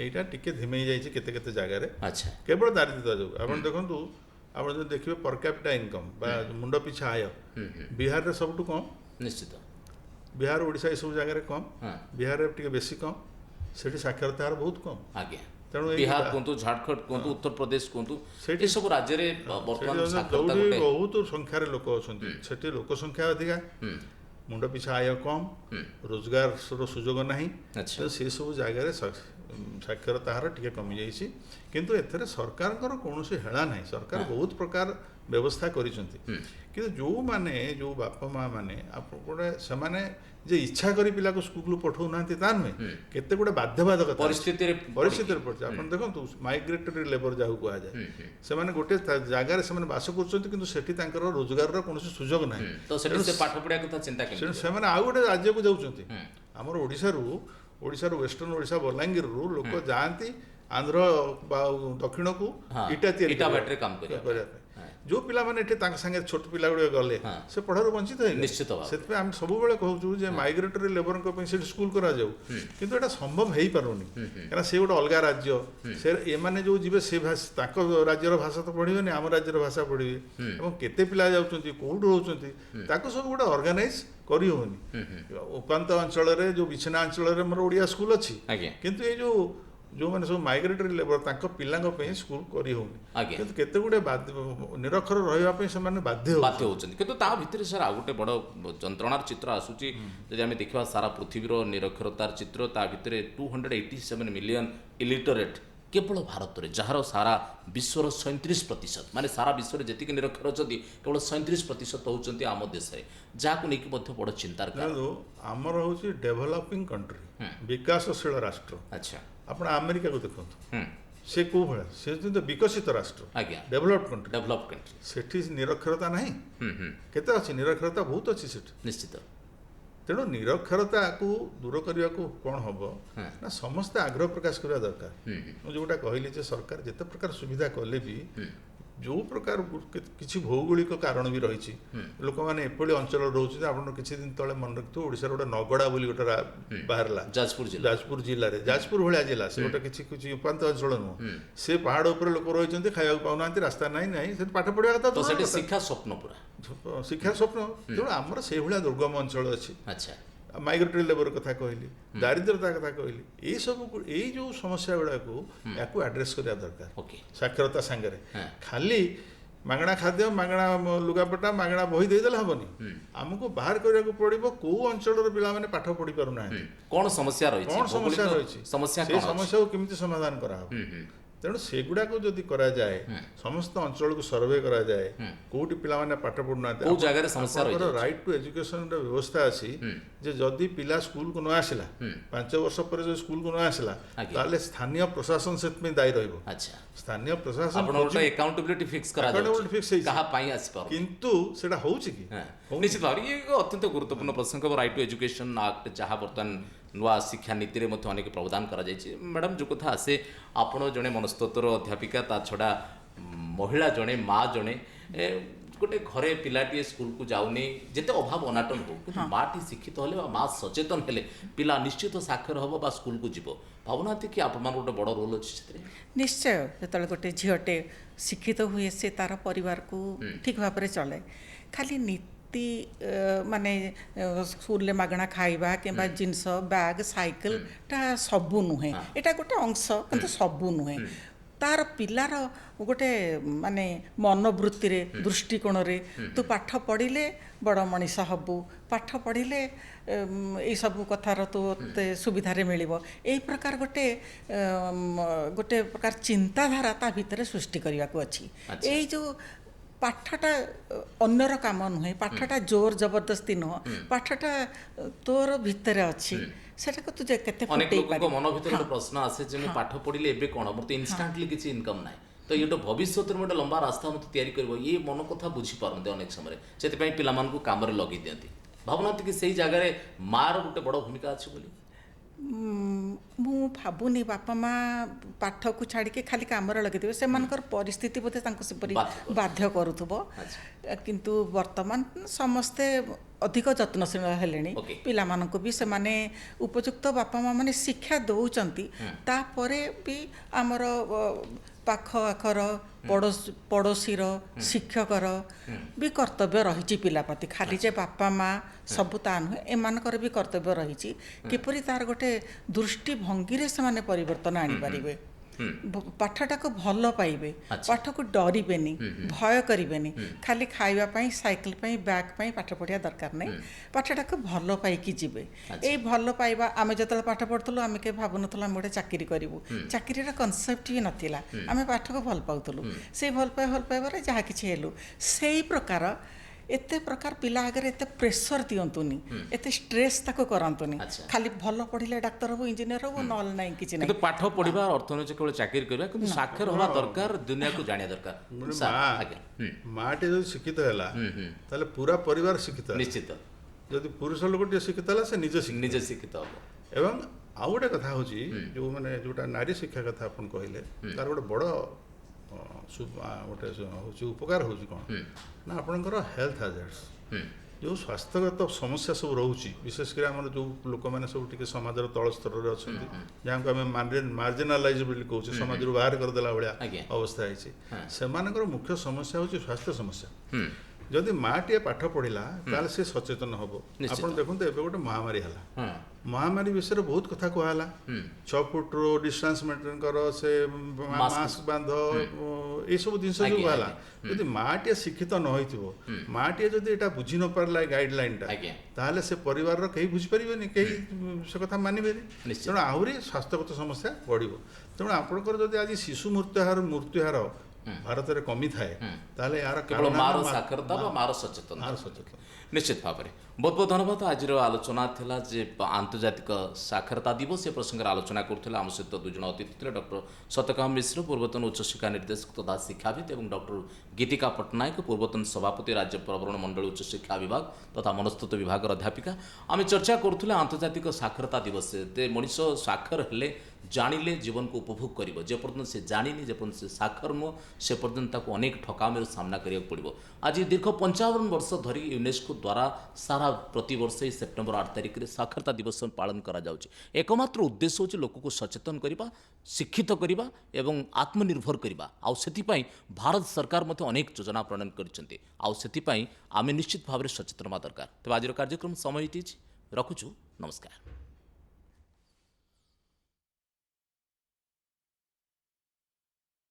यहाँ टिके धीमे जाइए केते जगार केवल दारिद्रता जो आप देखो आप देखिए पर कैपिटा इनकम मुंड पिछा आय बिहार रे सबुठु कम ନିଶ୍ଚିତ। ବିହାର ଓଡ଼ିଶା ଏସବୁ ଜାଗାରେ କମ୍, ହଁ ବିହାରରେ ଟିକେ ବେଶୀ କମ୍, ସେଠି ସାକ୍ଷରତା ହାର ବହୁତ କମ୍। ଆଜ୍ଞା। ତେଣୁ ଏଇ ବିହାର କୁହନ୍ତୁ, ଝାଡ଼ଖଣ୍ଡ କୁହନ୍ତୁ, ଉତ୍ତରପ୍ରଦେଶ କୁହନ୍ତୁ, ସେଇଠି- ଏସବୁ ରାଜ୍ୟରେ ବର୍ତ୍ତମାନ ସାକ୍ଷରତା ଯୋଉଠି ଗୋଟେ ବହୁତ ସଂଖ୍ୟାରେ ଲୋକ ଅଛନ୍ତି ସେଠି ଲୋକ ସଂଖ୍ୟା ଅଧିକା, ମୁଣ୍ଡ ପିଛା ଆୟ କମ୍, ରୋଜଗାରର ସୁଯୋଗ ନାହିଁ। ଆଚ୍ଛା। ତ ସେସବୁ ଜାଗାରେ ସାକ୍ଷରତା ହାର ଟିକେ କମିଯାଇଛି। କିନ୍ତୁ ଏଥିରେ ସରକାରଙ୍କର କୌଣସି ହେଳା ନାହିଁ, ସରକାର ବହୁତ ପ୍ରକାର ବ୍ୟବସ୍ଥା କରିଛନ୍ତି। କିନ୍ତୁ ଯେଉଁ ବାପା ମା ମାନେ ଗୋଟେ ସେମାନେ ଯେ ଇଚ୍ଛା କରି ପିଲାକୁ ସ୍କୁଲକୁ ପଠାଉନାହାନ୍ତି ତା ନୁହେଁ, କେତେ ଗୁଡ଼େ ବାଧ୍ୟବାଧକତା ଅଛି। ପରିସ୍ଥିତିରେ ପଡ଼ିଛି। ଆପଣ ଦେଖନ୍ତୁ ମାଇଗ୍ରେଟରୀ ଲେବର ଯାହାକୁ କୁହାଯାଏ, ସେମାନେ ଗୋଟେ ଜାଗାରେ ସେମାନେ ବାସ କରୁଛନ୍ତି କିନ୍ତୁ ସେଠି ତାଙ୍କର ରୋଜଗାରର କୌଣସି ସୁଯୋଗ ନାହିଁ। ତ ସେଠି ସେ ପାଠ ପଢ଼ିବା କଥା ଚିନ୍ତା କେମିତି? ସେମାନେ ଆଉ ଗୋଟେ ରାଜ୍ୟକୁ ଯାଉଛନ୍ତି। ଆମର ଓଡ଼ିଶାରୁ ୱେଷ୍ଟର୍ଣ୍ଣ ଓଡ଼ିଶା ବଲାଙ୍ଗୀରରୁ ଲୋକ ଯାଆନ୍ତି ଆନ୍ଧ୍ର ବା ଦକ୍ଷିଣକୁ ଇଟା ତିଆରି ଇଟା ଭାଟିରେ କାମ କରିବା କରିବା ପାଇଁ। ଯେଉଁ ପିଲାମାନେ ଏଠି ତାଙ୍କ ସାଙ୍ଗରେ ଛୋଟ ପିଲା ଗୁଡ଼ିକ ଗଲେ ସେ ପଢ଼ାରୁ ବଞ୍ଚିତ ହେଇଗଲେ। ନିଶ୍ଚିତ ଭାବରେ। ସେଥିପାଇଁ ଆମେ ସବୁବେଳେ କହୁଛୁ ଯେ ମାଇଗ୍ରେଟରୀ ଲେବରଙ୍କ ପାଇଁ ସେଠି ସ୍କୁଲ କରାଯାଉ, କିନ୍ତୁ ଏଇଟା ସମ୍ଭବ ହେଇପାରୁନି। କାରଣ ସେ ଗୋଟେ ଅଲଗା ରାଜ୍ୟ, ସେ ଏମାନେ ଯେଉଁ ଯିବେ ସେ ତାଙ୍କ ରାଜ୍ୟର ଭାଷା ତ ପଢ଼ିବେନି, ଆମ ରାଜ୍ୟର ଭାଷା ପଢ଼ିବେ। ଏବଂ କେତେ ପିଲା ଯାଉଛନ୍ତି, କୋଉଠୁ ରହୁଛନ୍ତି, ତାକୁ ସବୁ ଗୋଟେ ଅର୍ଗାନାଇଜ କରିହେଉନି। ଉପାନ୍ତ ଅଞ୍ଚଳରେ ଯେଉଁ ବିଛିନ୍ନା ଅଞ୍ଚଳରେ ଆମର ଓଡ଼ିଆ ସ୍କୁଲ ଅଛି, ଆଜ୍ଞା। କିନ୍ତୁ ଏଇ ଯେଉଁମାନେ ସବୁ ମାଇଗ୍ରେଟରୀ ଲେବର ତାଙ୍କ ପିଲାଙ୍କ ପାଇଁ ସ୍କୁଲ କରିହେଉନି। ଆଜ୍ଞା। କିନ୍ତୁ କେତେ ଗୁଡ଼େ ନିରକ୍ଷର ରହିବା ପାଇଁ ସେମାନେ ବାଧ୍ୟ ହେଉଛନ୍ତି। କିନ୍ତୁ ତା ଭିତରେ ସାର୍ ଆଉ ଗୋଟେ ବଡ଼ ଯନ୍ତ୍ରଣାର ଚିତ୍ର ଆସୁଛି। ଯଦି ଆମେ ଦେଖିବା ସାରା ପୃଥିବୀର ନିରକ୍ଷରତାର ଚିତ୍ର, ତା ଭିତରେ 287 ମିଲିୟନ ଇଲିଟରେଟ୍ କେବଳ ଭାରତରେ, ଯାହାର ସାରା ବିଶ୍ୱର 37%, ମାନେ ସାରା ବିଶ୍ୱରେ ଯେତିକି ନିରକ୍ଷର ଅଛନ୍ତି କେବଳ 37% ହେଉଛନ୍ତି ଆମ ଦେଶରେ, ଯାହାକୁ ନେଇକି ମଧ୍ୟ ବଡ଼ ଚିନ୍ତାର କାରଣ। ଆମର ହେଉଛି ଡେଭଲପିଂ କଣ୍ଟ୍ରି, ବିକାଶଶୀଳ ରାଷ୍ଟ୍ର। ଆଚ୍ଛା। ଆପଣ ଆମେରିକାକୁ ଦେଖନ୍ତୁ, ସେ କେଉଁ ଭଳିଆ, ସେ କିନ୍ତୁ ବିକଶିତ ରାଷ୍ଟ୍ର, ଆଜ୍ଞା। Developed country. Develop country. ସେଠି ନିରକ୍ଷରତା ନାହିଁ, କେତେ ଅଛି? ନିରକ୍ଷରତା ବହୁତ ଅଛି ସେଠି। ନିଶ୍ଚିତ। ତେଣୁ ନିରକ୍ଷରତାକୁ ଦୂର କରିବାକୁ କ'ଣ ହେବ ନା ସମସ୍ତେ ଆଗ୍ରହ ପ୍ରକାଶ କରିବା ଦରକାର। ମୁଁ ଯେଉଁଟା କହିଲି ଯେ ସରକାର ଯେତେ ପ୍ରକାର ସୁବିଧା କଲେ ବି ଯେଉଁ ପ୍ରକାର କିଛି ଭୌଗୋଳିକ କାରଣ ବି ରହିଛି, ଲୋକମାନେ ଏଭଳି ଅଞ୍ଚଳରେ ରହୁଛନ୍ତି। ଆପଣ କିଛି ଦିନ ତଳେ ମନେ ରଖିଥିବ ଓଡ଼ିଶାର ଗୋଟେ ନଗଡ଼ା ବୋଲି ଗୋଟେ ବାହାରିଲା, ଯାଜପୁର ଜିଲ୍ଲାରେ, ଯାଜପୁର ଭଳିଆ ଜିଲ୍ଲା, ସେ ଗୋଟେ କିଛି ଉପାନ୍ତ ଅଞ୍ଚଳ ନୁହଁ। ସେ ପାହାଡ଼ ଉପରେ ଲୋକ ରହିଛନ୍ତି, ଖାଇବାକୁ ପାଉନାହାନ୍ତି, ରାସ୍ତା ନାହିଁ, ସେଠି ପାଠ ପଢ଼ିବା କଥା। ଶିକ୍ଷା ସ୍ୱପ୍ନ ପୁରା ଶିକ୍ଷା ସ୍ୱପ୍ନ। ତେଣୁ ଆମର ସେଇଭଳିଆ ଦୁର୍ଗମ ଅଞ୍ଚଳ ଅଛି। ଆଚ୍ଛା। ମାଇଗ୍ରେଟରୀ ଲେବର କଥା କହିଲି, ଦାରିଦ୍ର୍ୟତା କଥା କହିଲି, ଏଇ ଯେଉଁ ସମସ୍ୟା ଗୁଡ଼ାକୁ ୟାକୁ ଆଡ୍ରେସ୍ କରିବା ଦରକାର ସାକ୍ଷରତା ସାଙ୍ଗରେ। ଖାଲି ମାଗଣା ଖାଦ୍ୟ, ମାଗଣା ଲୁଗାପଟା, ମାଗଣା ବହି ଦେଇଦେଲେ ହେବନି। ଆମକୁ ବାହାର କରିବାକୁ ପଡ଼ିବ କେଉଁ ଅଞ୍ଚଳର ପିଲାମାନେ ପାଠ ପଢ଼ି ପାରୁନାହାନ୍ତି, କ'ଣ ସମସ୍ୟା ରହିଛି, ସେ ସମସ୍ୟାକୁ କେମିତି ସମାଧାନ କରାହେବ। ତେଣୁ ସେଗୁଡ଼ାକୁ ଯଦି କରାଯାଏ, ସମସ୍ତ ଅଞ୍ଚଳକୁ ସର୍ଭେ କରାଯାଏ, କୋଉଠି ପିଲାମାନେ ପାଠ ପଢ଼ୁନାହାନ୍ତି, କୋଉ ଜାଗାରେ ସମସ୍ୟା ରହିଛି, ରାଇଟ୍ ଟୁ ଏଜୁକେସନର ବ୍ୟବସ୍ଥା ଅଛି ଯେ ଯଦି ପିଲା ସ୍କୁଲକୁ ନ ଆସିଲା, 5 ବର୍ଷ ପରେ ଯଦି ସ୍କୁଲକୁ ନ ଆସିଲା, ତାହେଲେ ସ୍ଥାନୀୟ ପ୍ରଶାସନ ସେଥିପାଇଁ ଦାୟୀ ରହିବ। ସ୍ଥାନୀୟ ପ୍ରଶାସନ ଆକାଉଣ୍ଟେବିଲିଟି ଫିକ୍ସ କରାଯାଉଛି, କାହା ପାଇଁ ଆସିପାରୁନି। କିନ୍ତୁ ସେଟା ହେଉଛି କି? ନିଶ୍ଚିତ ଭାବରେ ଇଏ ଏକ ଅତ୍ୟନ୍ତ ଗୁରୁତ୍ୱପୂର୍ଣ୍ଣ ପ୍ରସଙ୍ଗ। ରାଇଟ୍ ଟୁ ଏଜୁକେସନ ଆକ୍ଟ, ଯାହା ବର୍ତ୍ତମାନ ନୂଆ ଶିକ୍ଷା ନୀତିରେ ମଧ୍ୟ ଅନେକ ପ୍ରାवधाନ କରାଯାଇଛି। ମ୍ୟାଡ଼ାମ୍, ଯେଉଁ କଥା ଆସେ, ଆପଣ ଜଣେ ମନସ୍ତତ୍ତ୍ୱର ଅଧ୍ୟାପିକା, ତା ଛଡ଼ା ମହିଳା ଜଣେ, ମା ଜଣେ, ଗୋଟେ ଘରେ ପିଲାଟିଏ ସ୍କୁଲକୁ ଯାଉନି, ଯେତେ ଅଭାବ ଅନାଟନ ହଉ, କିନ୍ତୁ ମାଟି ଶିକ୍ଷିତ ହେଲେ ବା ମା ସଚେତନ ହେଲେ ପିଲା ନିଶ୍ଚିତ ସାକ୍ଷର ହେବ ବା ସ୍କୁଲକୁ ଯିବ। ଭାବୁନାହାନ୍ତି କି ଆପଣଙ୍କର ଗୋଟେ ବଡ଼ ରୋଲ୍ ଅଛି ସେଥିରେ? ନିଶ୍ଚୟ। ଯେତେବେଳେ ଗୋଟେ ଝିଅଟେ ଶିକ୍ଷିତ ହୁଏ, ସେ ତାର ପରିବାରକୁ ଠିକ୍ ଭାବରେ ଚଳେ। ଖାଲି ମାନେ ସ୍କୁଲରେ ମାଗଣା ଖାଇବା କିମ୍ବା ଜିନିଷ, ବ୍ୟାଗ୍, ସାଇକେଲଟା ସବୁ ନୁହେଁ। ଏଇଟା ଗୋଟେ ଅଂଶ, କିନ୍ତୁ ସବୁ ନୁହେଁ। ତାର ପିଲାର ଗୋଟେ ମାନେ ମନୋବୃତ୍ତିରେ, ଦୃଷ୍ଟିକୋଣରେ, ତୁ ପାଠ ପଢ଼ିଲେ ବଡ଼ ମଣିଷ ହବୁ, ପାଠ ପଢ଼ିଲେ ଏଇସବୁ କଥାର ତୋତେ ସୁବିଧାରେ ମିଳିବ, ଏଇ ପ୍ରକାର ଗୋଟେ ପ୍ରକାର ଚିନ୍ତାଧାରା ତା ଭିତରେ ସୃଷ୍ଟି କରିବାକୁ ଅଛି। ଏଇ ଯେଉଁ ପାଠଟା ଅନ୍ୟର କାମ ନୁହେଁ, ପାଠଟା ଜୋର ଜବରଦସ୍ତି ନୁହଁ, ପାଠଟା ତୋର ଭିତରେ ଅଛି, ସେଟାକୁ ତୁ କେତେ ଅନେକ ଲୋକଙ୍କ ମନ ଭିତରେ ଗୋଟେ ପ୍ରଶ୍ନ ଆସେ ଯେ ମୁଁ ପାଠ ପଢ଼ିଲେ ଏବେ କ'ଣ, ମୋର ତ ଇନଷ୍ଟାଣ୍ଟଲି କିଛି ଇନକମ୍ ନାହିଁ, ତ ଇଏ ଗୋଟେ ଭବିଷ୍ୟତରେ ଗୋଟେ ଲମ୍ବା ରାସ୍ତା ମୋତେ ତିଆରି କରିବ, ଇଏ ମନ କଥା ବୁଝିପାରନ୍ତି ଅନେକ ସମୟରେ, ସେଥିପାଇଁ ପିଲାମାନଙ୍କୁ କାମରେ ଲଗେଇ ଦିଅନ୍ତି। ଭାବୁନାହାନ୍ତି କି ସେଇ ଜାଗାରେ ମାଆର ଗୋଟେ ବଡ଼ ଭୂମିକା ଅଛି ବୋଲି? ମୁଁ ଭାବୁନି ବାପା ମା ପାଠକୁ ଛାଡ଼ିକି ଖାଲି କାମରେ ଲଗେଇଥିବେ, ସେମାନଙ୍କର ପରିସ୍ଥିତି ବୋଧେ ତାଙ୍କୁ ସେପରି ବାଧ୍ୟ କରୁଥିବ। କିନ୍ତୁ ବର୍ତ୍ତମାନ ସମସ୍ତେ ଅଧିକ ଯତ୍ନଶୀଳ ହେଲେଣି, ପିଲାମାନଙ୍କୁ ବି ସେମାନେ ଉପଯୁକ୍ତ ବାପା ମା ମାନେ ଶିକ୍ଷା ଦେଉଛନ୍ତି। ତାପରେ ବି ଆମର ପାଖ ଆଖର ପଡ଼ୋଶୀର ଶିକ୍ଷକର ବି କର୍ତ୍ତବ୍ୟ ରହିଛି ପିଲା ପ୍ରତି। ଖାଲି ଯେ ବାପା ମା ସବୁ ତା ନୁହେଁ, ଏମାନଙ୍କର ବି କର୍ତ୍ତବ୍ୟ ରହିଛି କିପରି ତାର ଗୋଟେ ଦୃଷ୍ଟିଭଙ୍ଗୀରେ ସେମାନେ ପରିବର୍ତ୍ତନ ଆଣିପାରିବେ, ପାଠଟାକୁ ଭଲ ପାଇବେ, ପାଠକୁ ଡରିବେନି, ଭୟ କରିବେନି। ଖାଲି ଖାଇବା ପାଇଁ, ସାଇକେଲ ପାଇଁ, ବ୍ୟାଗ୍ ପାଇଁ ପାଠ ପଢ଼ିବା ଦରକାର ନାହିଁ, ପାଠଟାକୁ ଭଲ ପାଇକି ଯିବେ। ଏଇ ଭଲ ପାଇବା, ଆମେ ଯେତେବେଳେ ପାଠ ପଢ଼ୁଥିଲୁ ଆମେ କେହି ଭାବୁନଥିଲୁ ଆମେ ଗୋଟେ ଚାକିରି କରିବୁ, ଚାକିରିର କନସେପ୍ଟ ବି ନଥିଲା, ଆମେ ପାଠକୁ ଭଲ ପାଉଥିଲୁ। ସେଇ ଭଲ ପାଇବାରେ ଯାହା କିଛି ହେଲୁ। ସେଇ ପ୍ରକାର ଏତେ ପ୍ରକାର ପିଲା ଆଗରେ ଏତେ ପ୍ରେସର ଦିଅନ୍ତୁନି, ଏତେ ଷ୍ଟ୍ରେସ୍ ତାକୁ କରନ୍ତୁନି। ଖାଲି ଭଲ ପଢ଼ିଲେ ଡାକ୍ତର ହବ, ଇଞ୍ଜିନିୟର ହବ, ନହେଲେ ନାହିଁ କିଛି ନାହିଁ। କିନ୍ତୁ ପାଠ ପଢିବା ଅର୍ଥ ନୁହେଁ ଯେ କେବଳ ଚାକିରି କରିବା, କିନ୍ତୁ ସାକ୍ଷର ହବା ଦରକାର, ଦୁନିଆକୁ ଜାଣିବା ଦରକାର। ମାଟି ଯଦି ଶିକ୍ଷିତ ହେଲା ତାହେଲେ ପୁରା ପରିବାର ଶିକ୍ଷିତ ହେଲା। ନିଶ୍ଚିତ। ଯଦି ପୁରୁଷ ଲୋକଟିଏ ଶିକ୍ଷିତ ହେଲା ସେ ନିଜେ ଶିକ୍ଷିତ ହବ। ଏବଂ ଆଉ ଗୋଟେ କଥା ହେଉଛି ଯେଉଁ ମାନେ ଯେଉଁଟା ନାରୀ ଶିକ୍ଷା କଥା ଆପଣ କହିଲେ, ତାର ଗୋଟେ ବଡ଼ ଗୋଟେ ହେଉଛି ଉପକାର ହେଉଛି କ'ଣ ନା ଆପଣଙ୍କର ହେଲ୍ଥ ହାଜାର୍ଡସ୍, ଯେଉଁ ସ୍ୱାସ୍ଥ୍ୟଗତ ସମସ୍ୟା ସବୁ ରହୁଛି, ବିଶେଷ କରି ଆମର ଯେଉଁ ଲୋକମାନେ ସବୁ ଟିକେ ସମାଜର ତଳ ସ୍ତରରେ ଅଛନ୍ତି, ଯାହାକୁ ଆମେ ମାର୍ଜିନାଲାଇଜ ବୋଲି କହୁଛେ, ସମାଜରୁ ବାହାର କରିଦେଲା ଭଳିଆ ଅବସ୍ଥା ହେଇଛି, ସେମାନଙ୍କର ମୁଖ୍ୟ ସମସ୍ୟା ହେଉଛି ସ୍ୱାସ୍ଥ୍ୟ ସମସ୍ୟା। ଯଦି ମାଟିଏ ପାଠ ପଢ଼ିଲା ତାହେଲେ ସେ ସଚେତନ ହେବ। ଆପଣ ଦେଖନ୍ତୁ ଏବେ ଗୋଟେ ମହାମାରୀ ହେଲା, ମହାମାରୀ ବିଷୟରେ ବହୁତ କଥା କୁହାହେଲା, 6 ଫୁଟର ଡିଷ୍ଟାନ୍ସ ମେଣ୍ଟେନ୍ କର, ସେ ମାସ୍କ ବାନ୍ଧ, ଏଇସବୁ ଜିନିଷ ଯେଉଁ କୁହାହେଲା, ଯଦି ମାଟିଏ ଶିକ୍ଷିତ ନ ହେଇଥିବ, ମାଟିଏ ଯଦି ଏଇଟା ବୁଝି ନ ପାରିଲା ଏ ଗାଇଡ଼ଲାଇନଟା, ତାହେଲେ ସେ ପରିବାରର କେହି ବୁଝିପାରିବେନି, କେହି ସେ କଥା ମାନିବେନି, ତେଣୁ ଆହୁରି ସ୍ୱାସ୍ଥ୍ୟଗତ ସମସ୍ୟା ବଢ଼ିବ। ତେଣୁ ଆପଣଙ୍କର ଯଦି ଆଜି ଶିଶୁ ମୃତ୍ୟୁହାର ଭାରତରେ କମିଥାଏ, ତାହେଲେ ଏହାର କେବଳ ମାର ସାକ୍ଷରତା ବା ମାର ସଚେତନ। ନିଶ୍ଚିତ ଭାବରେ ବହୁତ ବହୁତ ଧନ୍ୟବାଦ। ଆଜିର ଆଲୋଚନା ଥିଲା ଯେ ଆନ୍ତର୍ଜାତିକ ସାକ୍ଷରତା ଦିବସ, ଏ ପ୍ରସଙ୍ଗରେ ଆଲୋଚନା କରୁଥିଲେ ଆମ ସହିତ 2 ଜଣ ଅତିଥି ଥିଲେ, ଡକ୍ଟର ସତ୍ୟକାମ ମିଶ୍ର, ପୂର୍ବତନ ଉଚ୍ଚଶିକ୍ଷା ନିର୍ଦ୍ଦେଶକ ତଥା ଶିକ୍ଷାବିତ୍, ଏବଂ ଡକ୍ଟର ଗୀତିକା ପଟ୍ଟନାୟକ, ପୂର୍ବତନ ସଭାପତି, ରାଜ୍ୟ ପ୍ରବରଣ ମଣ୍ଡଳୀ ଉଚ୍ଚଶିକ୍ଷା ବିଭାଗ ତଥା ମନସ୍ତତ୍ତ୍ୱ ବିଭାଗର ଅଧ୍ୟାପିକା। ଆମେ ଚର୍ଚ୍ଚା କରୁଥିଲେ ଆନ୍ତର୍ଜାତିକ ସାକ୍ଷରତା ଦିବସ। ମଣିଷ ସାକ୍ଷର ହେଲେ, ଜାଣିଲେ ଜୀବନକୁ ଉପଭୋଗ କରିବ। ଯେପର୍ଯ୍ୟନ୍ତ ସେ ଜାଣିନି, ଯେପର୍ଯ୍ୟନ୍ତ ସେ ସାକ୍ଷର ନୁହଁ, ସେ ପର୍ଯ୍ୟନ୍ତ ତାକୁ ଅନେକ ଠକାମିର ସାମ୍ନା କରିବାକୁ ପଡ଼ିବ। ଆଜି ଦୀର୍ଘ 55 ବର୍ଷ ଧରି ୟୁନେସ୍କୋ ଦ୍ୱାରା ସାରା ପ୍ରତିବର୍ଷ ଏହି ସେପ୍ଟେମ୍ବର 8 ତାରିଖରେ ସାକ୍ଷରତା ଦିବସ ପାଳନ କରାଯାଉଛି। ଏକମାତ୍ର ଉଦ୍ଦେଶ୍ୟ ହେଉଛି ଲୋକକୁ ସଚେତନ କରିବା, ଶିକ୍ଷିତ କରିବା ଏବଂ ଆତ୍ମନିର୍ଭର କରିବା। ଆଉ ସେଥିପାଇଁ ଭାରତ ସରକାର ମଧ୍ୟ ଅନେକ ଯୋଜନା ପ୍ରଣୟନ କରିଛନ୍ତି। ଆଉ ସେଥିପାଇଁ ଆମେ ନିଶ୍ଚିତ ଭାବରେ ସଚେତନ ହେବା ଦରକାର। ତେବେ ଆଜିର କାର୍ଯ୍ୟକ୍ରମ ସମୟ ଏଇଠି ରଖୁଛୁ। ନମସ୍କାର।